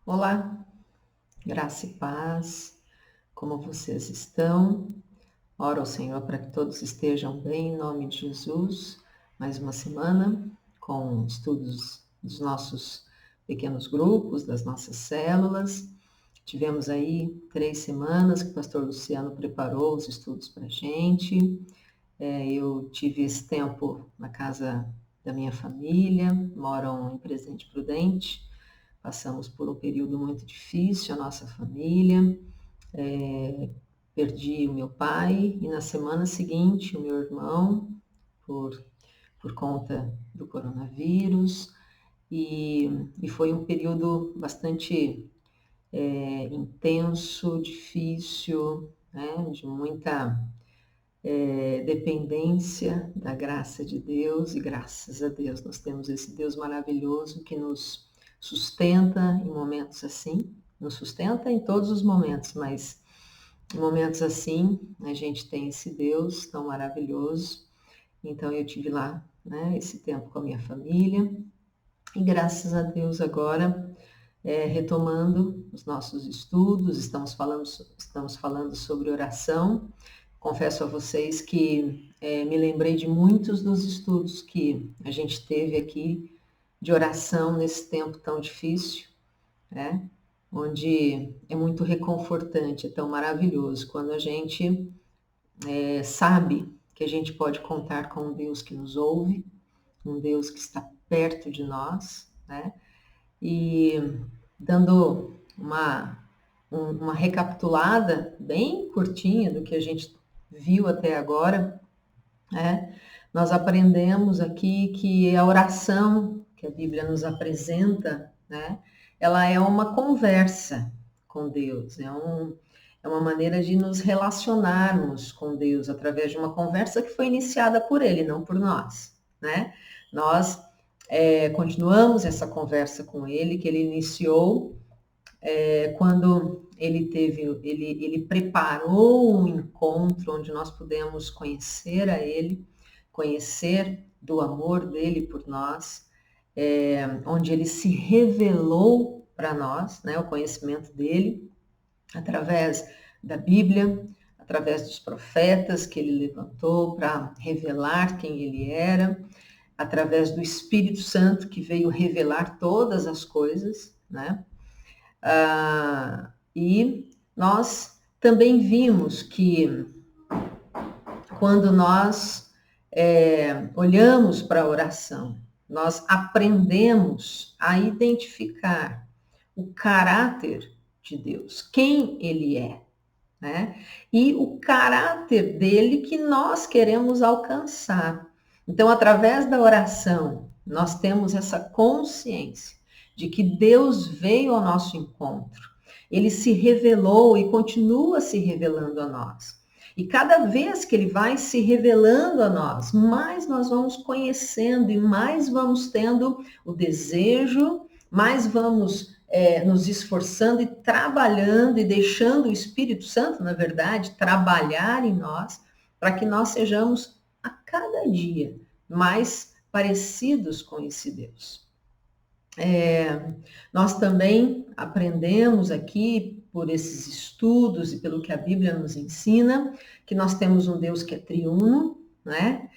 Olá, graça e paz, como vocês estão? Oro ao Senhor para que todos estejam bem, em nome de Jesus. Mais uma semana com estudos dos nossos pequenos grupos, das nossas células. Tivemos aí 3 semanas que o pastor Luciano preparou os estudos para a gente. Eu tive esse tempo na casa da minha família, moram em Presidente Prudente. Passamos por um período muito difícil, a nossa família. É, Perdi o meu pai e na semana seguinte o meu irmão por, por conta do coronavírus. E foi um período bastante intenso, difícil, né, de muita dependência da graça de Deus, e graças a Deus nós temos esse Deus maravilhoso que nos sustenta em momentos assim, nos sustenta em todos os momentos, mas em momentos assim a gente tem esse Deus tão maravilhoso. Então eu tive lá, né, esse tempo com a minha família, e graças a Deus agora, retomando os nossos estudos, estamos falando sobre oração. Confesso a vocês que me lembrei de muitos dos estudos que a gente teve aqui de oração nesse tempo tão difícil, né? Onde é muito reconfortante, é tão maravilhoso quando a gente sabe que a gente pode contar com um Deus que nos ouve, um Deus que está perto de nós, né? E dando uma recapitulada bem curtinha do que a gente viu até agora, né? Nós aprendemos aqui que a oração que a Bíblia nos apresenta, né? Ela é uma conversa com Deus, é uma maneira de nos relacionarmos com Deus através de uma conversa que foi iniciada por Ele, não por nós, né? Nós continuamos essa conversa com Ele, que Ele iniciou quando ele preparou um encontro onde nós pudemos conhecer a Ele, conhecer do amor dele por nós, onde Ele se revelou para nós, né, o conhecimento dele, através da Bíblia, através dos profetas que Ele levantou para revelar quem Ele era, através do Espírito Santo que veio revelar todas as coisas, né? E nós também vimos que quando nós olhamos para a oração, nós aprendemos a identificar o caráter de Deus, quem Ele é, né? E o caráter dele que nós queremos alcançar. Então, através da oração, nós temos essa consciência de que Deus veio ao nosso encontro. Ele se revelou e continua se revelando a nós. E cada vez que ele vai se revelando a nós, mais nós vamos conhecendo e mais vamos tendo o desejo, mais vamos nos esforçando e trabalhando e deixando o Espírito Santo, na verdade, trabalhar em nós, para que nós sejamos a cada dia mais parecidos com esse Deus. Nós também aprendemos aqui, por esses estudos e pelo que a Bíblia nos ensina, que nós temos um Deus que é triuno, né?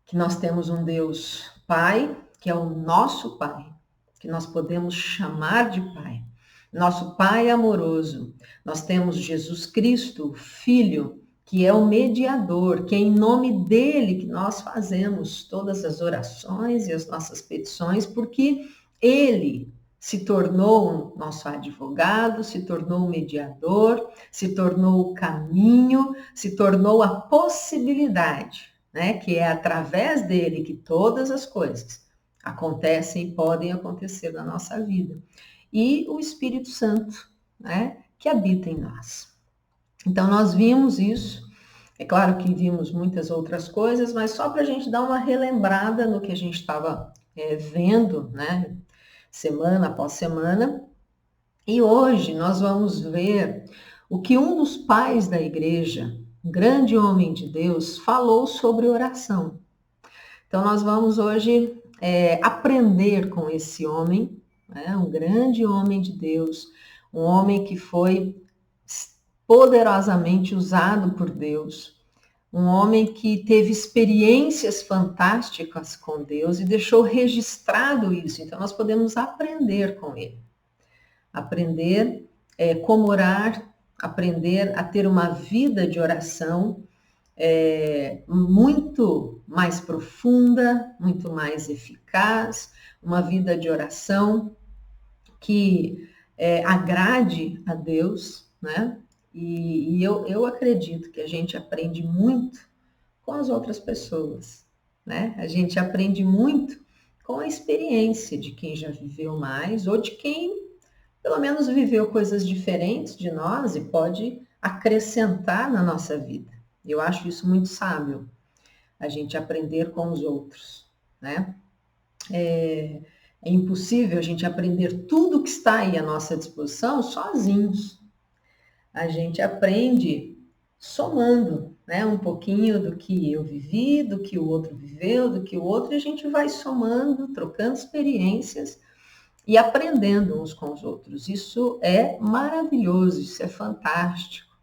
Que nós temos um Deus Pai, que é o nosso Pai, que nós podemos chamar de Pai. Nosso Pai amoroso. Nós temos Jesus Cristo, o Filho, que é o mediador, que é em nome dele que nós fazemos todas as orações e as nossas petições, porque ele se tornou nosso advogado, se tornou o mediador, se tornou o caminho, se tornou a possibilidade, né? Que é através dele que todas as coisas acontecem e podem acontecer na nossa vida. E o Espírito Santo, né? Que habita em nós. Então, nós vimos isso. É claro que vimos muitas outras coisas, mas só para a gente dar uma relembrada no que a gente estava vendo, né? Semana após semana. E hoje nós vamos ver o que um dos pais da igreja, um grande homem de Deus, falou sobre oração. Então nós vamos hoje aprender com esse homem, né? Um grande homem de Deus, um homem que foi poderosamente usado por Deus, um homem que teve experiências fantásticas com Deus e deixou registrado isso. Então, nós podemos aprender com ele. Aprender como orar, aprender a ter uma vida de oração muito mais profunda, muito mais eficaz, uma vida de oração que agrade a Deus, né? E eu acredito que a gente aprende muito com as outras pessoas, né? A gente aprende muito com a experiência de quem já viveu mais ou de quem pelo menos viveu coisas diferentes de nós e pode acrescentar na nossa vida. Eu acho isso muito sábio, a gente aprender com os outros, né? É impossível a gente aprender tudo que está aí à nossa disposição sozinhos. A gente aprende somando, né? Um pouquinho do que eu vivi, do que o outro viveu, do que o outro, e a gente vai somando, trocando experiências e aprendendo uns com os outros. Isso é maravilhoso, isso é fantástico.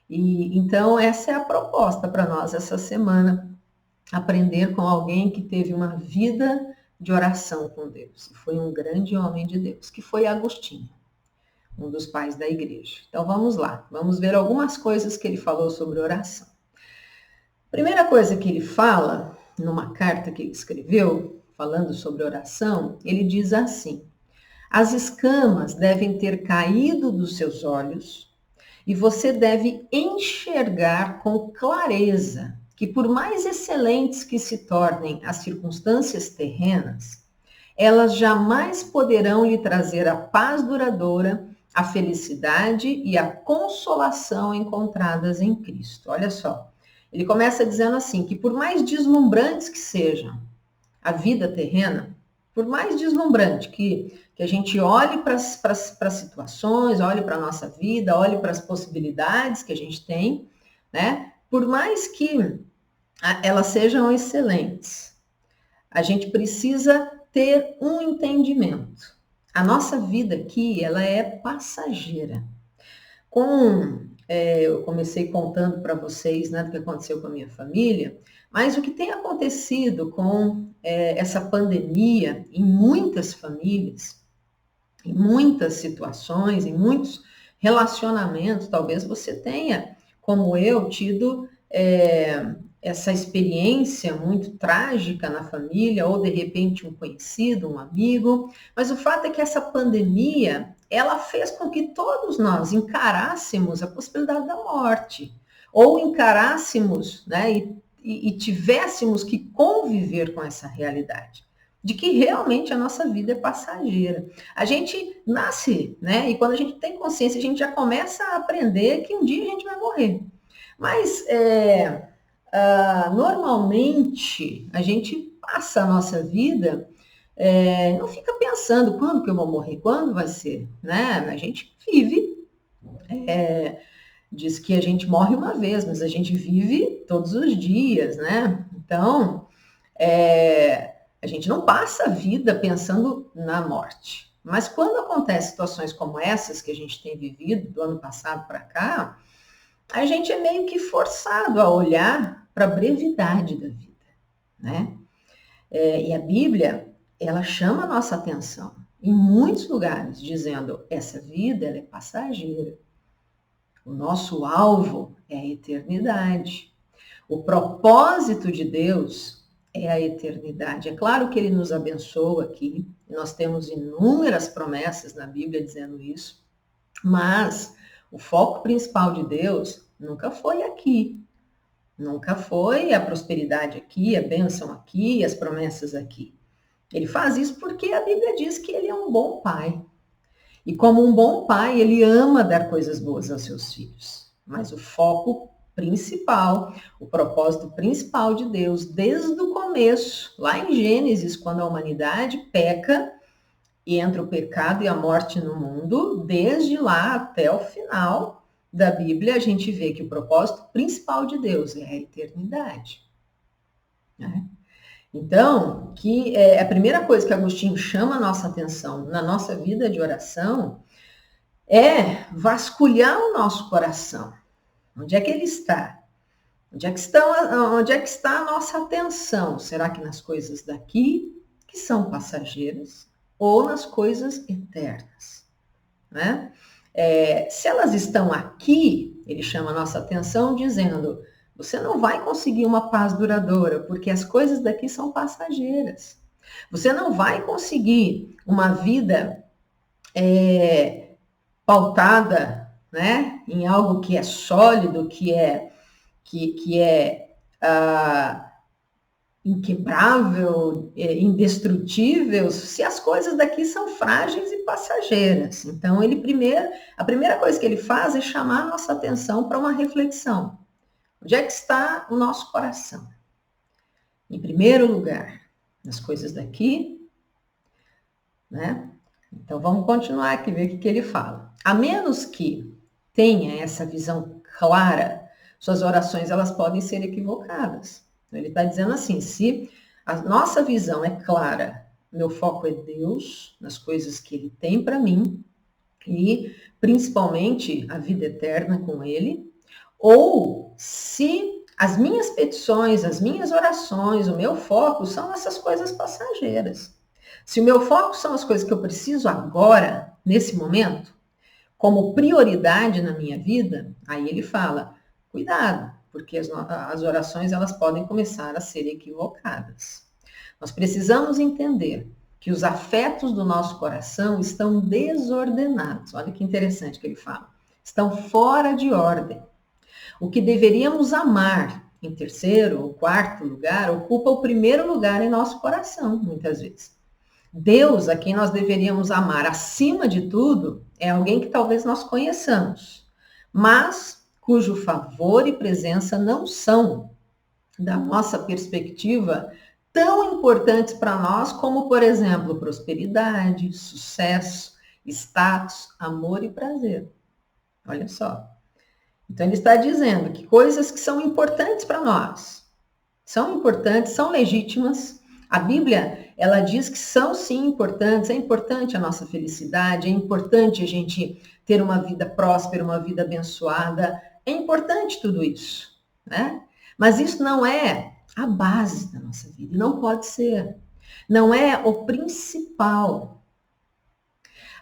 E então essa é a proposta para nós essa semana, aprender com alguém que teve uma vida de oração com Deus. Foi um grande homem de Deus, que foi Agostinho, um dos pais da igreja. Então vamos lá, vamos ver algumas coisas que ele falou sobre oração. Primeira coisa que ele fala, numa carta que ele escreveu, falando sobre oração, ele diz assim: as escamas devem ter caído dos seus olhos e você deve enxergar com clareza que, por mais excelentes que se tornem as circunstâncias terrenas, elas jamais poderão lhe trazer a paz duradoura, a felicidade e a consolação encontradas em Cristo. Olha só, ele começa dizendo assim, que por mais deslumbrantes que sejam a vida terrena, por mais deslumbrante que a gente olhe para as situações, olhe para a nossa vida, olhe para as possibilidades que a gente tem, né? Por mais que elas sejam excelentes, a gente precisa ter um entendimento. A nossa vida aqui, ela é passageira. Eu comecei contando para vocês, né, do que aconteceu com a minha família, mas o que tem acontecido com essa pandemia em muitas famílias, em muitas situações, em muitos relacionamentos, talvez você tenha, como eu, tido essa experiência muito trágica na família, ou de repente um conhecido, um amigo, mas o fato é que essa pandemia, ela fez com que todos nós encarássemos a possibilidade da morte, ou encarássemos, né, e tivéssemos que conviver com essa realidade, de que realmente a nossa vida é passageira. A gente nasce, né, e quando a gente tem consciência, a gente já começa a aprender que um dia a gente vai morrer. Mas, normalmente, a gente passa a nossa vida, não fica pensando quando que eu vou morrer, quando vai ser, né? A gente vive, diz que a gente morre uma vez, mas a gente vive todos os dias, né? Então, a gente não passa a vida pensando na morte. Mas quando acontecem situações como essas que a gente tem vivido do ano passado para cá, a gente é meio que forçado a olhar para a brevidade da vida, né? E a Bíblia, ela chama a nossa atenção em muitos lugares, dizendo, essa vida ela é passageira. O nosso alvo é a eternidade. O propósito de Deus é a eternidade. É claro que ele nos abençoa aqui, nós temos inúmeras promessas na Bíblia dizendo isso, mas o foco principal de Deus nunca foi aqui. Nunca foi a prosperidade aqui, a bênção aqui, as promessas aqui. Ele faz isso porque a Bíblia diz que ele é um bom pai. E como um bom pai, ele ama dar coisas boas aos seus filhos. Mas o foco principal, o propósito principal de Deus, desde o começo, lá em Gênesis, quando a humanidade peca e entra o pecado e a morte no mundo, desde lá até o final da Bíblia, a gente vê que o propósito principal de Deus é a eternidade, né? Então, a primeira coisa que Agostinho chama a nossa atenção na nossa vida de oração é vasculhar o nosso coração. Onde é que ele está? Onde é que está a nossa atenção? Será que nas coisas daqui, que são passageiras, ou nas coisas eternas? Né? Se elas estão aqui, ele chama a nossa atenção dizendo, você não vai conseguir uma paz duradoura, porque as coisas daqui são passageiras. Você não vai conseguir uma vida pautada, né, em algo que é sólido, que é inquebrável, indestrutível, se as coisas daqui são frágeis e passageiras. Então, a primeira coisa que ele faz é chamar a nossa atenção para uma reflexão. Onde é que está o nosso coração? Em primeiro lugar, nas coisas daqui, né? Então, vamos continuar aqui, ver o que ele fala. A menos que tenha essa visão clara, suas orações elas podem ser equivocadas. Então, ele está dizendo assim, se a nossa visão é clara, meu foco é Deus, nas coisas que Ele tem para mim, e principalmente a vida eterna com Ele, ou se as minhas petições, as minhas orações, o meu foco são essas coisas passageiras. Se o meu foco são as coisas que eu preciso agora, nesse momento, como prioridade na minha vida, aí ele fala, cuidado, porque as orações elas podem começar a ser equivocadas. Nós precisamos entender que os afetos do nosso coração estão desordenados. Olha que interessante que ele fala. Estão fora de ordem. O que deveríamos amar em terceiro ou quarto lugar ocupa o primeiro lugar em nosso coração, muitas vezes. Deus, a quem nós deveríamos amar acima de tudo, é alguém que talvez nós conheçamos, mas cujo favor e presença não são, da nossa perspectiva, tão importantes para nós como, por exemplo, prosperidade, sucesso, status, amor e prazer. Olha só. Então, ele está dizendo que coisas que são importantes para nós, são importantes, são legítimas. A Bíblia, ela diz que são sim importantes, é importante a nossa felicidade, é importante a gente ter uma vida próspera, uma vida abençoada, é importante tudo isso, né? Mas isso não é a base da nossa vida, não pode ser. Não é o principal.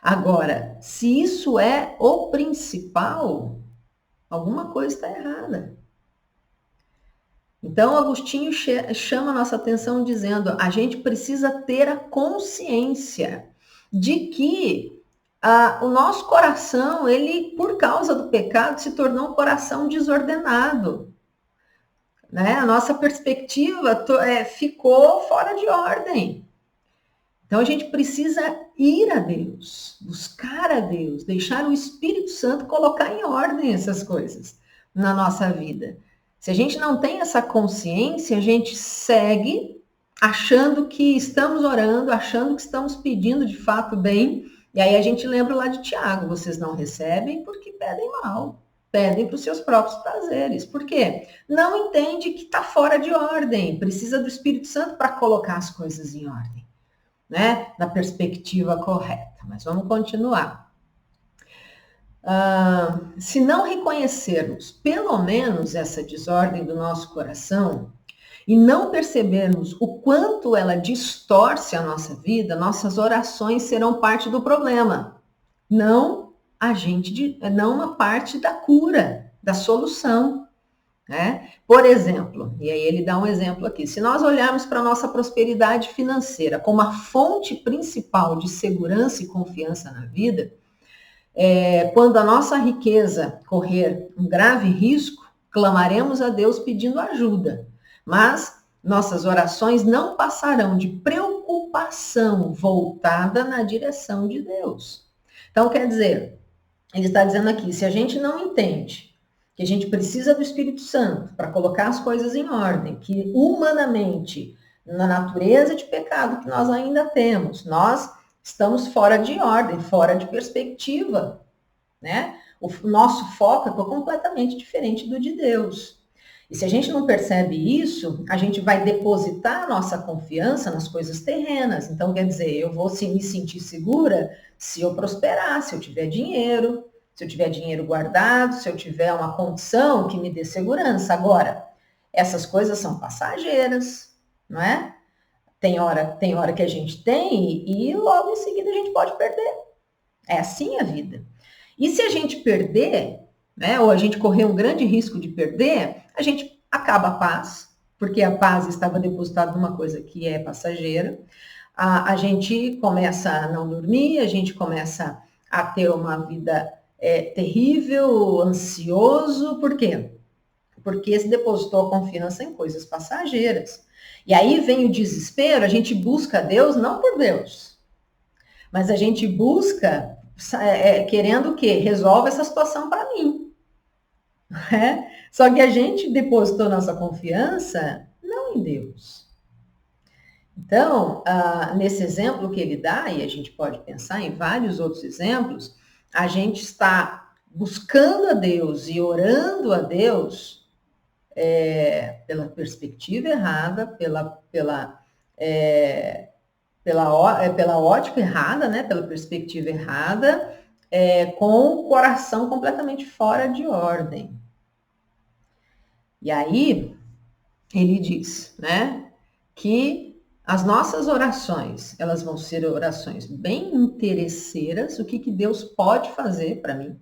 Agora, se isso é o principal, alguma coisa está errada. Então, Agostinho chama a nossa atenção dizendo, a gente precisa ter a consciência de que o nosso coração, ele, por causa do pecado, se tornou um coração desordenado. Né? A nossa perspectiva ficou fora de ordem. Então, a gente precisa ir a Deus, buscar a Deus, deixar o Espírito Santo colocar em ordem essas coisas na nossa vida. Se a gente não tem essa consciência, a gente segue achando que estamos orando, achando que estamos pedindo de fato bem, e aí a gente lembra lá de Tiago, vocês não recebem porque pedem mal, pedem para os seus próprios prazeres. Por quê? Não entende que está fora de ordem, precisa do Espírito Santo para colocar as coisas em ordem, né? Na perspectiva correta. Mas vamos continuar. Se não reconhecermos pelo menos essa desordem do nosso coração e não percebermos o quanto ela distorce a nossa vida, nossas orações serão parte do problema, não uma parte da cura, da solução. Né? Por exemplo, e aí ele dá um exemplo aqui, se nós olharmos para a nossa prosperidade financeira como a fonte principal de segurança e confiança na vida, quando a nossa riqueza correr um grave risco, clamaremos a Deus pedindo ajuda, mas nossas orações não passarão de preocupação voltada na direção de Deus. Então, quer dizer, ele está dizendo aqui, se a gente não entende que a gente precisa do Espírito Santo para colocar as coisas em ordem, que humanamente, na natureza de pecado que nós ainda temos, nós estamos fora de ordem, fora de perspectiva, né? O nosso foco é completamente diferente do de Deus. E se a gente não percebe isso, a gente vai depositar a nossa confiança nas coisas terrenas. Então, quer dizer, eu vou me sentir segura se eu prosperar, se eu tiver dinheiro, se eu tiver dinheiro guardado, se eu tiver uma condição que me dê segurança. Agora, essas coisas são passageiras, não é? Tem hora que a gente tem e logo em seguida a gente pode perder. É assim a vida. E se a gente perder, né, ou a gente correr um grande risco de perder, a gente acaba a paz, porque a paz estava depositada numa coisa que é passageira. A gente começa a não dormir, a gente começa a ter uma vida terrível, ansioso. Por quê? Porque se depositou a confiança em coisas passageiras. E aí vem o desespero, a gente busca Deus não por Deus, mas a gente busca querendo o quê? Resolve essa situação para mim. Só que a gente depositou nossa confiança não em Deus. Então, nesse exemplo que ele dá, e a gente pode pensar em vários outros exemplos, a gente está buscando a Deus e orando a Deus pela perspectiva errada, pela ótica errada, né? Pela perspectiva errada, com o coração completamente fora de ordem. E aí, ele diz, né, que as nossas orações, elas vão ser orações bem interesseiras, o que Deus pode fazer para mim,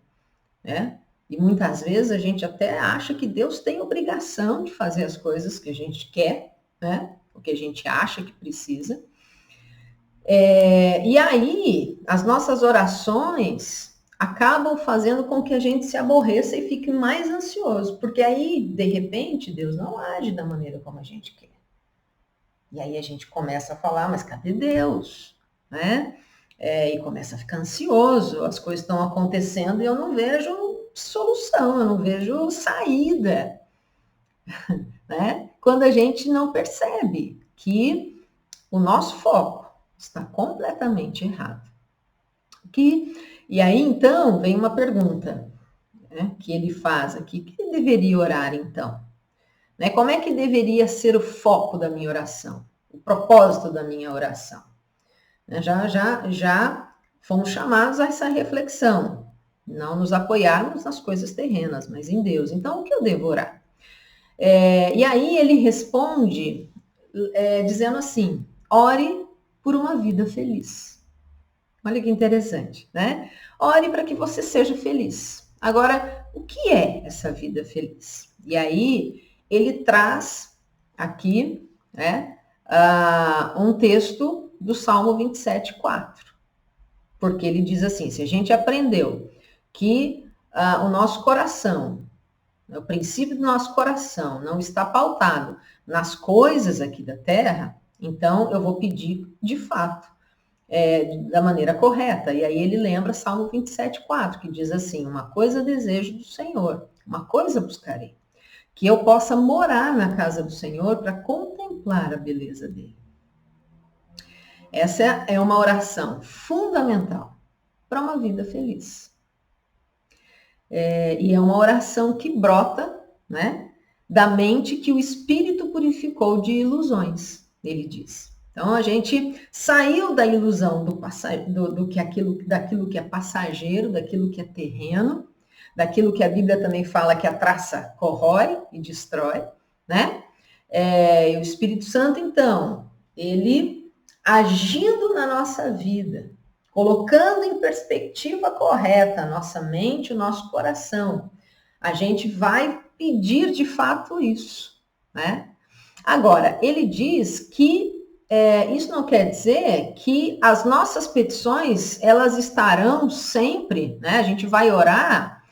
né? E muitas vezes a gente até acha que Deus tem obrigação de fazer as coisas que a gente quer, né? O que a gente acha que precisa. E aí, as nossas orações acabam fazendo com que a gente se aborreça e fique mais ansioso, porque aí, de repente, Deus não age da maneira como a gente quer. E aí a gente começa a falar, mas cadê Deus? Né? E começa a ficar ansioso, as coisas estão acontecendo e eu não vejo solução, eu não vejo saída. Né? Quando a gente não percebe que o nosso foco está completamente errado. E aí, então, vem uma pergunta, né, que ele faz aqui. O que ele deveria orar, então? Né, como é que deveria ser o foco da minha oração? O propósito da minha oração? Né, já fomos chamados a essa reflexão. Não nos apoiarmos nas coisas terrenas, mas em Deus. Então, o que eu devo orar? E aí ele responde dizendo assim, ore por uma vida feliz. Olha que interessante, né? Ore para que você seja feliz. Agora, o que é essa vida feliz? E aí, ele traz aqui, né, um texto do Salmo 27:4. Porque ele diz assim, se a gente aprendeu que o nosso coração, o princípio do nosso coração não está pautado nas coisas aqui da terra, então eu vou pedir de fato, da maneira correta. E aí ele lembra Salmo 27:4, que diz assim, uma coisa desejo do Senhor, uma coisa buscarei, que eu possa morar na casa do Senhor para contemplar a beleza dele. Essa é uma oração fundamental para uma vida feliz. E é uma oração que brota, né, da mente que o Espírito purificou de ilusões, ele diz. Então, a gente saiu da ilusão daquilo que é passageiro, daquilo que é terreno, daquilo que a Bíblia também fala que a traça corrói e destrói, né? E o Espírito Santo, então, ele agindo na nossa vida, colocando em perspectiva correta a nossa mente, o nosso coração, a gente vai pedir de fato isso, né? Agora, ele diz que isso não quer dizer que as nossas petições, elas estarão sempre, né? A gente vai orar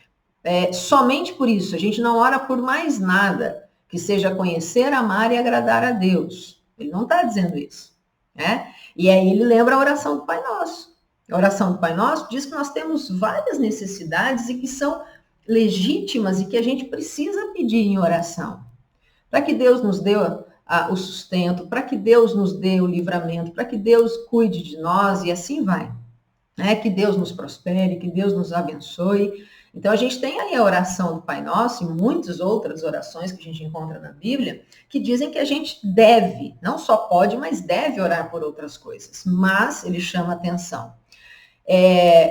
somente por isso, a gente não ora por mais nada, que seja conhecer, amar e agradar a Deus. Ele não está dizendo isso, né? E aí ele lembra a oração do Pai Nosso. A oração do Pai Nosso diz que nós temos várias necessidades e que são legítimas e que a gente precisa pedir em oração. Para que Deus nos dê o sustento, para que Deus nos dê o livramento, para que Deus cuide de nós e assim vai. né? Que Deus nos prospere, que Deus nos abençoe. Então, a gente tem aí a oração do Pai Nosso e muitas outras orações que a gente encontra na Bíblia, que dizem que a gente deve, não só pode, mas deve orar por outras coisas. Mas ele chama atenção.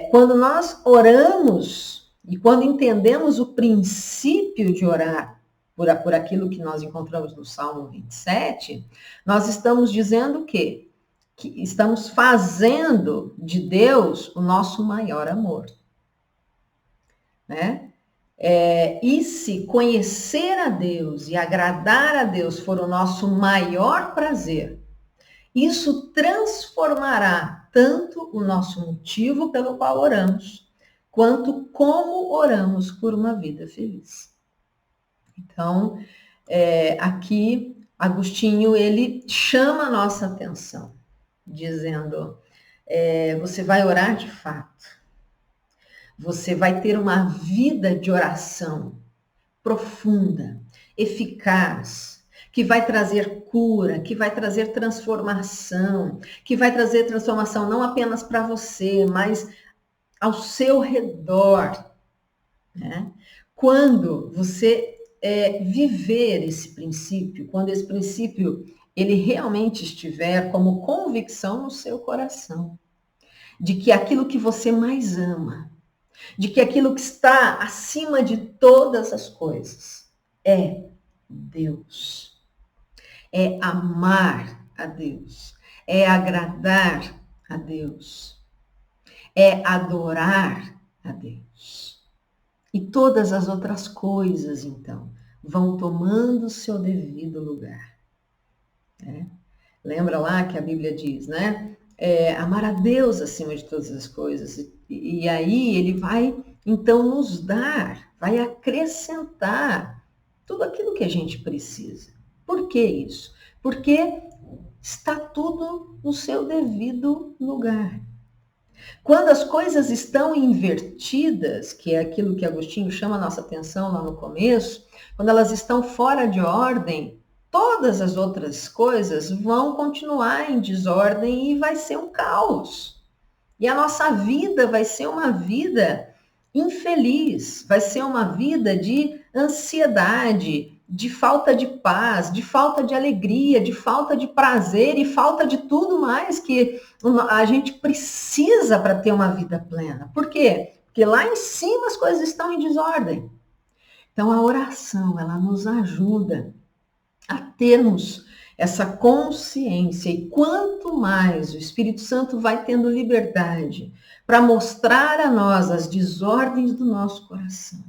Quando nós oramos e quando entendemos o princípio de orar por aquilo que nós encontramos no Salmo 27, nós estamos dizendo o quê? Que estamos fazendo de Deus o nosso maior amor, né? E se conhecer a Deus e agradar a Deus for o nosso maior prazer, isso transformará tanto o nosso motivo pelo qual oramos, quanto como oramos por uma vida feliz. Então, aqui, Agostinho, ele chama a nossa atenção, dizendo, você vai orar de fato, você vai ter uma vida de oração profunda, eficaz, que vai trazer cura, que vai trazer transformação, que vai trazer transformação não apenas para você, mas ao seu redor, né? Quando você viver esse princípio, quando esse princípio ele realmente estiver como convicção no seu coração, de que aquilo que você mais ama, de que aquilo que está acima de todas as coisas é Deus, é amar a Deus, é agradar a Deus, é adorar a Deus. E todas as outras coisas, então, vão tomando o seu devido lugar. Lembra lá que a Bíblia diz, né? Amar a Deus acima de todas as coisas. E aí ele vai, então, nos dar, vai acrescentar tudo aquilo que a gente precisa. Por que isso? Porque está tudo no seu devido lugar. Quando as coisas estão invertidas, que é aquilo que Agostinho chama a nossa atenção lá no começo, quando elas estão fora de ordem, todas as outras coisas vão continuar em desordem e vai ser um caos. E a nossa vida vai ser uma vida infeliz, vai ser uma vida de ansiedade, de falta de paz, de falta de alegria, de falta de prazer e falta de tudo mais que a gente precisa para ter uma vida plena. Por quê? Porque lá em cima as coisas estão em desordem. Então a oração, ela nos ajuda a termos essa consciência. E quanto mais o Espírito Santo vai tendo liberdade para mostrar a nós as desordens do nosso coração,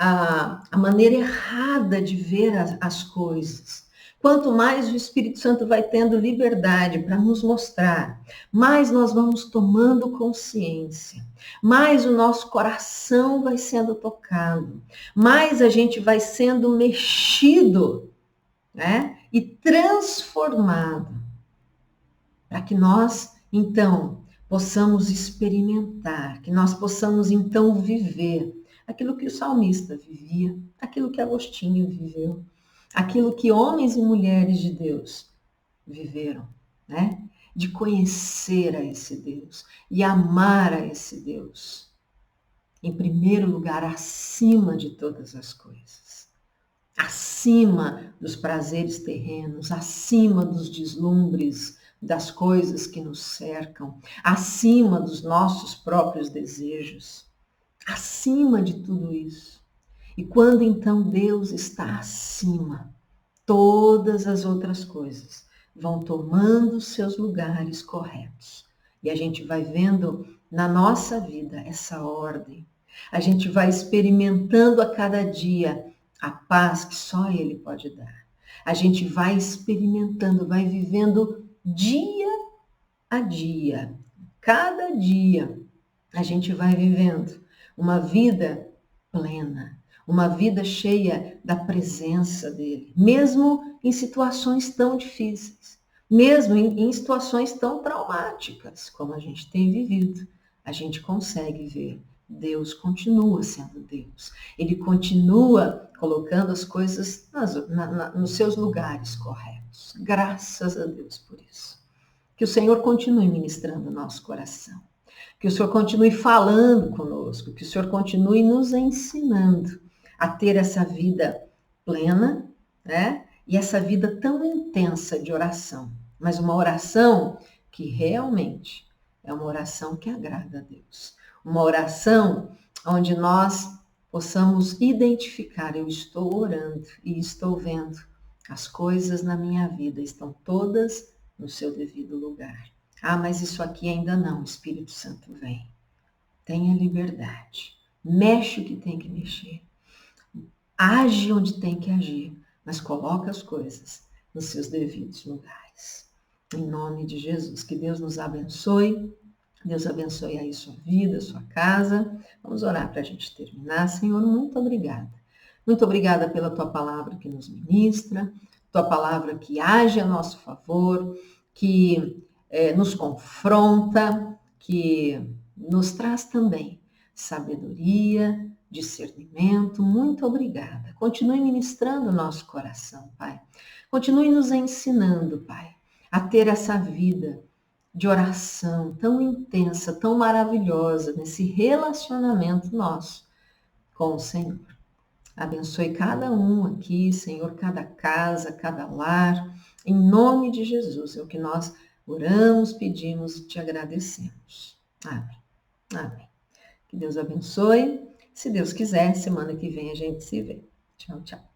a maneira errada de ver as coisas, quanto mais o Espírito Santo vai tendo liberdade para nos mostrar, mais nós vamos tomando consciência, mais o nosso coração vai sendo tocado, mais a gente vai sendo mexido, né? E transformado, para que nós, então, possamos experimentar, que nós possamos, então, viver aquilo que o salmista vivia, aquilo que Agostinho viveu, aquilo que homens e mulheres de Deus viveram, né? De conhecer a esse Deus e amar a esse Deus, em primeiro lugar, acima de todas as coisas, acima dos prazeres terrenos, acima dos deslumbres das coisas que nos cercam, acima dos nossos próprios desejos, acima de tudo isso. E quando então Deus está acima, todas as outras coisas vão tomando seus lugares corretos. E a gente vai vendo na nossa vida essa ordem. A gente vai experimentando a cada dia a paz que só Ele pode dar. A gente vai experimentando, vai vivendo dia a dia. Cada dia a gente vai vivendo uma vida plena, uma vida cheia da presença dele, mesmo em situações tão difíceis, mesmo em situações tão traumáticas como a gente tem vivido, a gente consegue ver. Deus continua sendo Deus. Ele continua colocando as coisas nos seus lugares corretos. Graças a Deus por isso. Que o Senhor continue ministrando o nosso coração. Que o Senhor continue falando conosco. Que o Senhor continue nos ensinando a ter essa vida plena, né? E essa vida tão intensa de oração. Mas uma oração que realmente é uma oração que agrada a Deus. Uma oração onde nós possamos identificar, eu estou orando e estou vendo as coisas na minha vida, estão todas no seu devido lugar. Ah, mas isso aqui ainda não, o Espírito Santo vem. Tenha liberdade. Mexe o que tem que mexer. Age onde tem que agir, mas coloca as coisas nos seus devidos lugares. Em nome de Jesus, que Deus nos abençoe. Deus abençoe aí sua vida, sua casa. Vamos orar para a gente terminar. Senhor, muito obrigada. Muito obrigada pela tua palavra que nos ministra, tua palavra que age a nosso favor, que nos confronta, que nos traz também sabedoria, discernimento. Muito obrigada. Continue ministrando o nosso coração, Pai. Continue nos ensinando, Pai, a ter essa vida de oração tão intensa, tão maravilhosa, nesse relacionamento nosso com o Senhor. Abençoe cada um aqui, Senhor, cada casa, cada lar. Em nome de Jesus, é o que nós oramos, pedimos e te agradecemos. Amém. Amém. Que Deus abençoe. Se Deus quiser, semana que vem a gente se vê. Tchau, tchau.